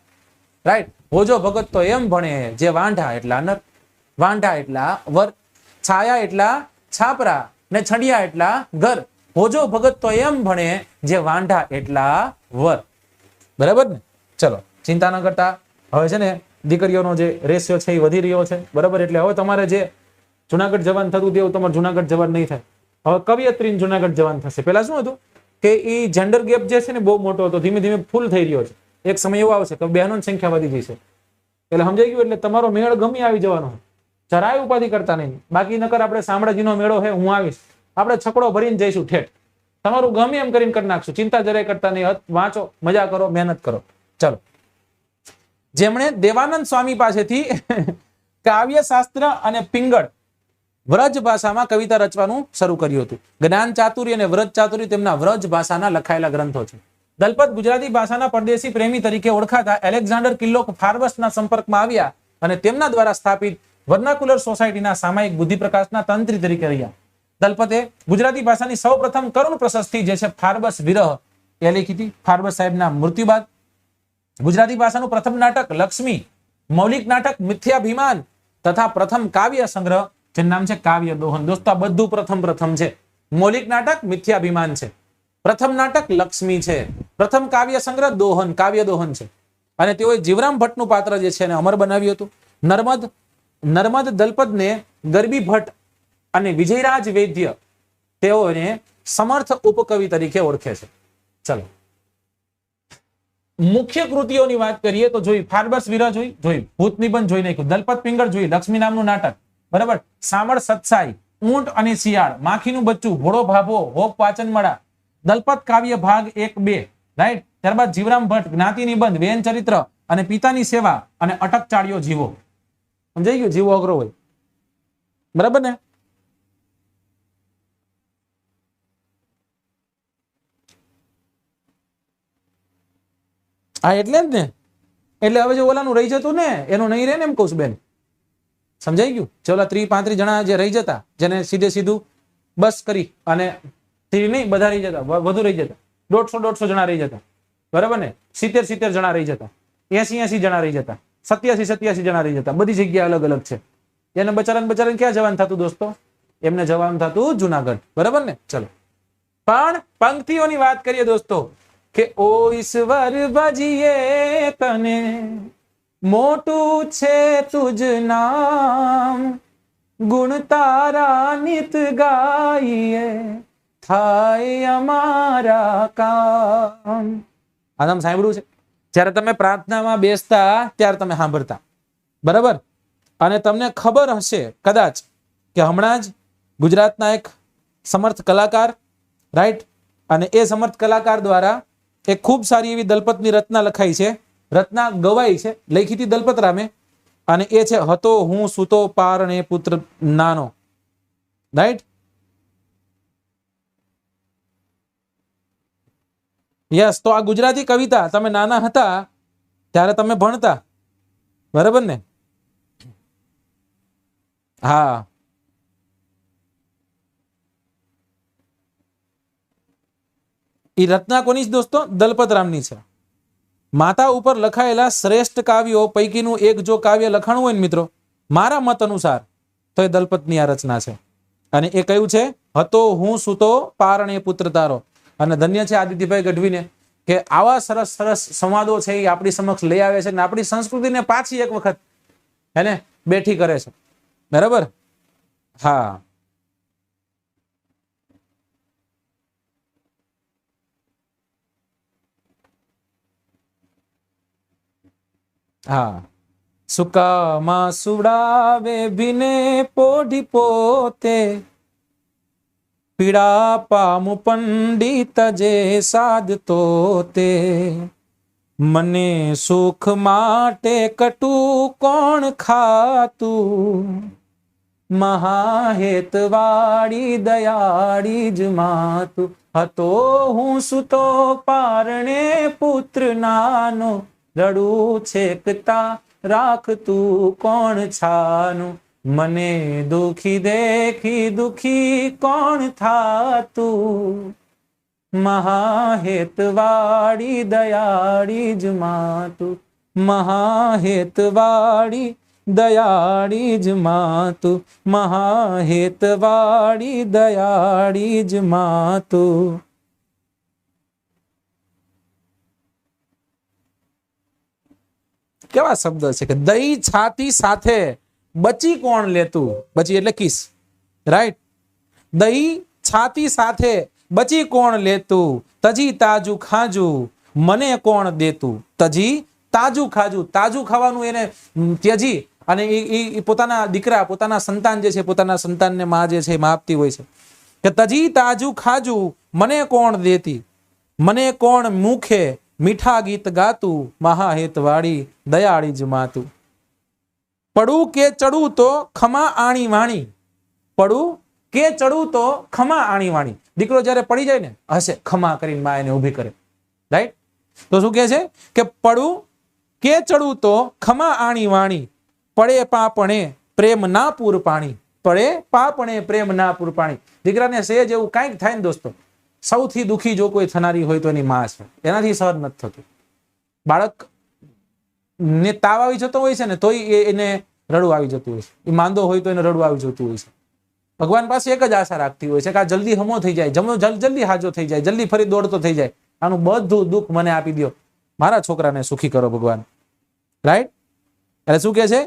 રાઈટ. હોજો ભગત તો એમ ભણે જે વાંઢા એટલા નર, વાંઢા એટલા વર, છાયા એટલા છાપરા ને છડિયા એટલા ઘર, હોજો ભગત તો એમ ભણે જે વાંઢા એટલા વર. બરાબર ને? ચલો ચિંતા ન કરતા. હવે છે ને દીકરીઓનો જે રેશિયો છે એ વધી રહ્યો છે, બરાબર. એટલે હવે તમારે જે જુનાગઢ જવાન થતું તેવું તમારે જુનાગઢ જવાન નહીં થાય. હવે કવિયત્રી જુનાગઢ જવાન થશે. પેલા શું હતું કે એ જેન્ડર ગેપ જે છે ને બહુ મોટો હતો, ધીમે ધીમે ફૂલ થઈ રહ્યો છે. એક સમય એવો આવશે કે બહેનોની સંખ્યા વધી જશે. એટલે સમજાઈ ગયું? એટલે તમારો મેળ ગમે આવી જવાનો, જરાય ઉપાધિ કરતા નહીં. બાકી નકર આપણે શામળાજીનો મેળો છે, હું આવીશ, આપણે છકડો ભરીને જઈશું ઠેઠ. તમારું ગમે એમ કરીને કરી નાખશું, ચિંતા જરાય કરતા નહીં. વાંચો, મજા કરો, મહેનત કરો. ચલો. જેમણે દેવાનંદ સ્વામી પાસેથી કાવ્ય શાસ્ત્ર અને પિંગળ વ્રજ ભાષામાં કવિતા રચવાનું શરૂ કર્યું હતું. જ્ઞાન ચાતુર્ય અને વ્રજ ચાતુર્ય તેમના વ્રજ ભાષાના લખાયેલા ગ્રંથો છે. દલપત ગુજરાતી ભાષાના પરદેશી પ્રેમી તરીકે ઓળખાતા એલેક્ઝાન્ડર કિલ્લોક ફાર્બસના સંપર્કમાં આવ્યા અને તેમના દ્વારા સ્થાપિત વર્નાક્યુલર સોસાયટીના સામાયિક બુદ્ધિ પ્રકાશના તંત્રી તરીકે રહ્યા. દલપતે ગુજરાતી ભાષાની સૌપ્રથમ કરુણ પ્રશસ્તિ જે છે ફાર્બસ વિરહ એ લીધી હતી. ફાર્બસ સાહેબના મૃત્યુ બાદ ગુજરાતી ભાષાનું પ્રથમ નાટક લક્ષ્મી, મૌલિક નાટક મિથ્યાભિમાન તથા પ્રથમ કાવ્ય સંગ્રહ જેનું નામ છે કાવ્ય દોહન. દોસ્તો બધું પ્રથમ છે. મૌલિક નાટક મિથ્યાભિમાન છે, પ્રથમ નાટક લક્ષ્મી છે, પ્રથમ કાવ્ય સંગ્રહ દોહન, કાવ્ય દોહન છે. અને તેઓએ જીવરામ ભટ્ટનું પાત્ર જે છે એને અમર બનાવ્યું હતું. નર્મદ દલપતને ગરબી ભટ્ટ અને વિજયરાજ વૈદ્ય તેઓને સમર્થ ઉપકવિ તરીકે ઓળખે છે. ચલો મુખ્ય કૃતિઓની વાત કરીએ તો જોઈ ફાર્બર્સ વીરા જોઈ ભૂત નિબંધ જોઈ નાખ્યું, દલપત પિંગળ જોઈ, લક્ષ્મી નામનું નાટક, બરાબર, સામળ સત્સાઈ, ઊંટ અને શિયાળ, માખીનું બચ્ચું, ઘોડો ભાભો, હોપ વાચનમાળા, દલપત કાવ્ય ભાગ 1-2, રાઈટ. ત્યારબાદ જીવરામ ભટ્ટ જ્ઞાતિ નિબંધ, વેન ચરિત્ર અને પિતાની સેવા અને અટક ચાળ્યો જીવો. સમજાઈ ગયું? જીવો અઘરો હોય, બરાબર ને? હા એટલે જ ને, એટલે હવે જો ઓલાનું રહી જતું ને એનું નહીં રહે ને, એમ કહું છું બેન. સમજાઈ ગયું? જે ઓલા 30-35 જણા જે રહી જતા, જેને સીધે સીધું બસ કરી અને નહીં બધા રહી જતા, વધુ રહી જતા, 150 જણા રહી જતા, બરાબર ને? 70 જણા રહી જતા, 80 જણા રહી જતા, 87 જણા રહી જતા, બધી જગ્યા અલગ અલગ છે. એને બચારાને ક્યાં જવાનું થતું દોસ્તો? એમને જવાનું થતું જુનાગઢ, બરાબર ને? ચલો, પણ પંક્તિઓની વાત કરીએ દોસ્તો કે ઓ ઈશ્વર ભજીએ તને, મોટું છે તુજ નામ, ગુણ તારા નિત ગાઈએ, થાય અમારા કામ. આ તમે સાંભળ્યું છે? જ્યારે તમે પ્રાર્થનામાં બેસતા ત્યારે તમે સાંભળતા, બરાબર? અને તમને ખબર હશે કદાચ કે હમણાં જ ગુજરાતના એક સમર્થ કલાકાર, રાઈટ, અને એ સમર્થ કલાકાર દ્વારા એક ખૂબ સારી એવી દલપતની રચના લખાઈ છે, રચના ગવાઈ છે, લખી હતી દલપત રામે, અને એ છે હતો હું સૂતો પારણે પુત્ર નાનો, રાઈટ? યસ. તો આ ગુજરાતી કવિતા તમે નાના હતા ત્યારે તમે ભણતા, બરાબર ને? હા, એ રચના કોની છે દોસ્તો? દલપત રામની છે. માતા ઉપર લખાયેલા શ્રેષ્ઠ કાવ્યો પૈકીનું એક જો કાવ્ય લખાણું હોય ને મિત્રો, મારા મત અનુસાર, તો એ દલપતની આ રચના છે. અને એ કયું છે? હતો હું સૂતો પારણે પુત્ર તારો. અને ધન્ય છે આદિત્યભાઈ ગઢવીને કે આવા સરસ સરસ સંવાદો છે એ આપણી સમક્ષ લઈ આવે છે અને આપણી સંસ્કૃતિને પાછી એક વખત એને બેઠી કરે છે, બરાબર? હા, હા. સુકામાં સુડાવે ભીને પોઢી પોતે, પીડા પામુ પંડિત જે સાધતો તે, મને સુખ માટે કટુ કોણ ખાતું, મહાહેત વાળી દયાળી જ માતું. હતો હું સૂતો પારણે પુત્ર નાનો, રડું છેકતા રાખતું કોણ છાનું, મને દુખી દેખી દુખી કોણ થાતું, મહાહેત વાળી દયાળી જ માતું, મહાહેત વાળી દયાળી જ માતું, મહાહેત વાળી દયાળી જ માતું. કેવા શબ્દ છે કે દઈ છાતી સાથે બચી કોણ લેતું, બચી એટલે કિસ, રાઈટ? દઈ છાતી સાથે બચી કોણ લેતું, તજી તાજુ ખાજુ મને કોણ દેતું. તજી તાજુ ખાજુ, તાજુ ખાવાનું એને ત્યજી અને એ પોતાના દીકરા, પોતાના સંતાન જે છે, પોતાના સંતાનને માં જે છે માં આપતી હોય છે કે તજી તાજુ ખાજુ મને કોણ દેતી, મને કોણ મુખે મીઠા ગીત ગાતું, મહાહેત વાળી દયાળી જ માતું. પડું કે ચડું તો ખમા આણી વાણી, પડું કે ચડું તો ખમા આણી વાણી. દીકરો જયારે પડી જાય ને હશે ખમા કરીને માં એને ઊભી કરે, રાઈટ? તો શું કહે છે કે પડું કે ચડું તો ખમા આણી વાણી, પડે પાપણે પ્રેમ ના પૂર પાણી, પડે પાપણે પ્રેમ ના પૂર પાણી. દીકરાને સેજ એવું કાંઈક થાય ને દોસ્તો, સૌથી દુખી જો કોઈ થનારી હોય તો એની માં છે, એનાથી સહન નથી થતું. બાળક ને તાવ આવી જતો હોય છે ને તોય એને રડવું આવી જતું હોય છે, એ માંદો હોય તો એને રડવું આવી જતું હોય છે. ભગવાન પાસે એક જ આશા રાખતી હોય છે કે આ જલ્દી હમો થઈ જાય, જલ્દી હાજો થઈ જાય, જલ્દી ફરી દોડતો થઈ જાય, આનું બધું દુઃખ મને આપી દો, મારા છોકરાને સુખી કરો ભગવાન, રાઈટ? એટલે શું કે છે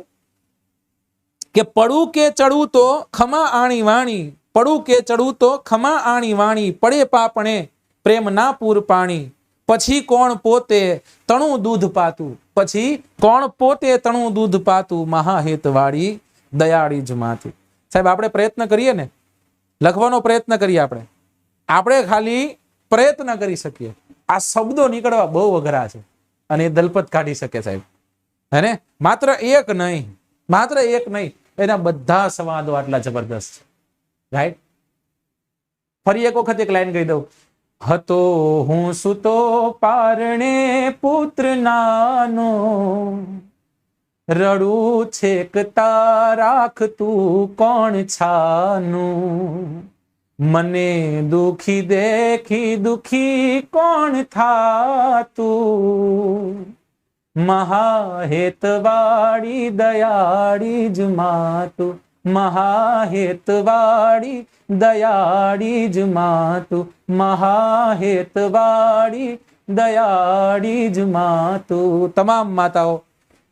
કે પડું કે ચડું તો ખમા આણી વાણી, પડું કે ચડું તો ખમા આણી વાણી, પડે પાપણે પ્રેમ ના પૂર પાણી, પછી કોણ પોતે તણું દૂધ પાતું, પછી કોણ પોતે તણું દૂધ પાતું, મહાહેત વાળી દયાળી જ માતું. સાહેબ આપણે પ્રયત્ન કરીએ ને, લખવાનો પ્રયત્ન કરીએ, આપણે ખાલી પ્રયત્ન કરી શકીએ. આ શબ્દો નીકળવા બહુ અઘરા છે અને એ દલપત કાઢી શકે સાહેબ. હે માત્ર એક નહીં, એના બધા સંવાદો આટલા જબરદસ્ત છે. રાઈટ. ફરી એક વખત એક લાઈન કહી દઉં. હતો હું સુતો પારણે પુત્ર નાનો, રડું છેક તારાખ તું કોણ છાનું, મને દુખી દેખી દુખી કોણ થાતું, મહાહેતવાળી દયાળી જ માતું, મહાહેતવાળી દયાળી જ માતું, મહાહેતવાળી દયાળી જ માતું.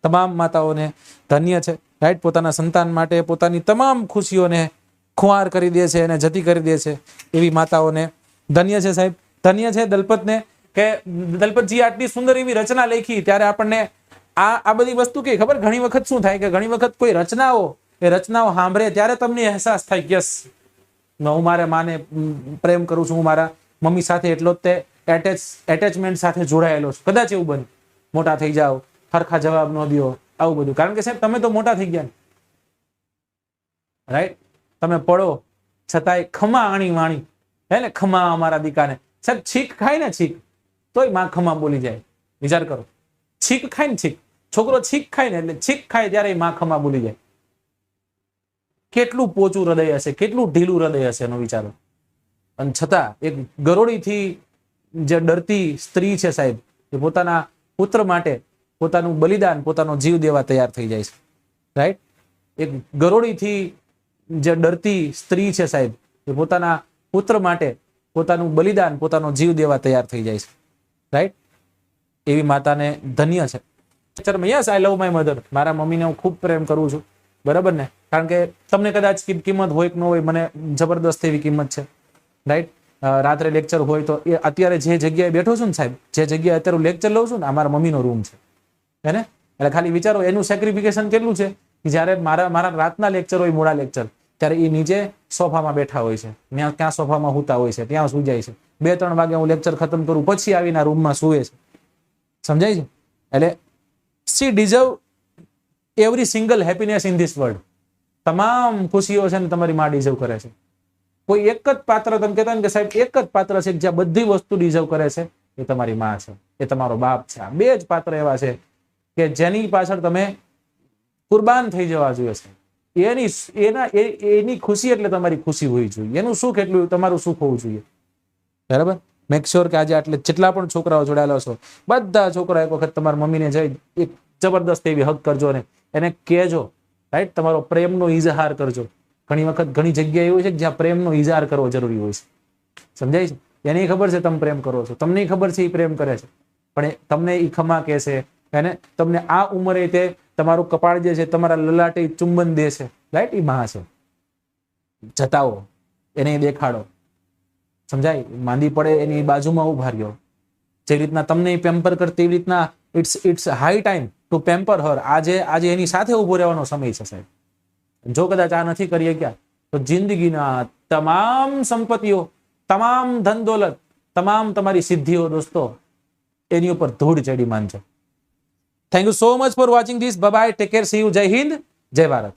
તમામ માતાઓને ધન્ય છે. રાઈટ. પોતાના સંતાન માટે પોતાની તમામ ખુશીઓને ખુવાર કરી દે છે અને જતી કરી દે છે એવી માતાઓને ધન્ય છે સાહેબ. ધન્ય છે દલપતને કે દલપતજી આટલી સુંદર એવી રચના લખી. ત્યારે આપણને આ બધી વસ્તુ કે ખબર, ઘણી વખત શું થાય કે ઘણી વખત કોઈ રચનાઓ સાંભળે ત્યારે તમને અહેસાસ થાય કે યસ, હું મારા માને પ્રેમ કરું છું, હું મારા મમ્મી સાથે એટલો જ તે એટેચમેન્ટ સાથે જોડાયેલો છું. કદાચ એવું બને મોટા થઈ જાઓ, સરખા જવાબ ન દો, આવું બધું. કારણ કે સાહેબ તમે તો મોટા થઈ ગયા, રાઈટ. તમે પડો છતાંય ખમા આણી વાણી, હે ને, ખમા અમારા દીકાને. સાહેબ છીક ખાય ને, છીક તોય માં ખમા બોલી જાય. વિચાર કરો, છીક ખાય ને, છીક છોકરો છીક ખાય ને એટલે છીક ખાય ત્યારે માં ખમા બોલી જાય. કેટલું પોચું હૃદય હશે, કેટલું ઢીલું હૃદય હશે એનો વિચારો. અને છતાં એક ગરોળીથી જે ડરતી સ્ત્રી છે સાહેબ, એ પોતાના પુત્ર માટે પોતાનું બલિદાન, પોતાનો જીવ દેવા તૈયાર થઈ જાય છે. રાઈટ. એક ગરોળીથી જે ડરતી સ્ત્રી છે સાહેબ, એ પોતાના પુત્ર માટે પોતાનું બલિદાન, પોતાનો જીવ દેવા તૈયાર થઈ જાય છે. રાઈટ. એવી માતાને ધન્ય છે. Yes, I love my mother. મારા મમ્મીને હું ખૂબ પ્રેમ કરું છું. બરાબર ને? કારણ કે તમને કદાચ કિંમત હોય કે ન હોય, મને જબરદસ્ત એવી કિંમત છે. રાઈટ. રાત્રે લેક્ચર હોય તો એ અત્યારે જે જગ્યાએ બેઠો છું ને સાહેબ, જે જગ્યાએ અત્યારે હું લેક્ચર લઉં છું ને, આ મારા મમ્મીનો રૂમ છે. હે ને? એટલે ખાલી વિચારો એનું સેક્રિફિકેશન કેટલું છે કે જ્યારે મારા રાતના લેક્ચર હોય, મોડા લેક્ચર, ત્યારે એ નીચે સોફામાં બેઠા હોય છે, ક્યાં સોફામાં સૂતા હોય છે, ત્યાં સૂઈ જાય છે. 2-3 વાગે હું લેક્ચર ખતમ કરું પછી આવીને રૂમમાં સૂવે છે. સમજાય છે? એટલે she deserve every single happiness in this world. તમામ ખુશીઓ છે ને તમારી માં ડિઝર્વ કરે છે. કોઈ એક જ પાત્ર, તમે કહેતા ને કે સાહેબ એક જ પાત્ર છે જ્યાં બધી વસ્તુ ડિઝર્વ કરે છે, એ તમારી માં છે, એ તમારો બાપ છે. આ 2 જ પાત્ર એવા છે કે જેની પાછળ તમે કુરબાન થઈ જવા જોઈએ છે. એની ખુશી એટલે તમારી ખુશી હોવી જોઈએ, એનું સુખ એટલું તમારું સુખ હોવું જોઈએ. બરાબર. મેક શ્યોર કે આજે આટલે જેટલા પણ છોકરાઓ જોડાયેલા છો, બધા છોકરા એક વખત તમારા મમ્મીને જઈ એક જબરદસ્ત એવી હક કરજો ને એને કહેજો. રાઈટ. તમારો પ્રેમનો ઇઝહાર કરજો. ઘણી વખત ઘણી જગ્યાએ એવું છે કે જ્યાં પ્રેમનો ઇઝહાર કરવો જરૂરી હોય છે. સમજાય છે? એને ખબર છે તમે પ્રેમ કરો છો, તમને ખબર છે એ પ્રેમ કરે છે, પણ તમને એ ખમા કહેશે, એને તમને આ ઉંમરે તે તમારું કપાળ જે છે, તમારા લલાટે ચુંબન દે છે. રાઈટ. એ માં છે. જતાવો એને દેખાડો. સમજાય? માંદી પડે એની બાજુમાં ઉભા રહ્યો. જે રીતના તમને પેમ્પર કરતી એવી રીતના it's high time to pamper her. આજે એની સાથે ઉભો રહેવાનો સમય છે સાહેબ. જો કદાચ આ નથી કરી શક્યા તો જિંદગીના તમામ સંપત્તિઓ, તમામ ધન દોલત, તમામ તમારી સિદ્ધિઓ દોસ્તો એની ઉપર ધૂળ ચડી માનજો. Thank you so much for watching this. Bye bye. Take care. See you. જય હિન્દ, જય ભારત.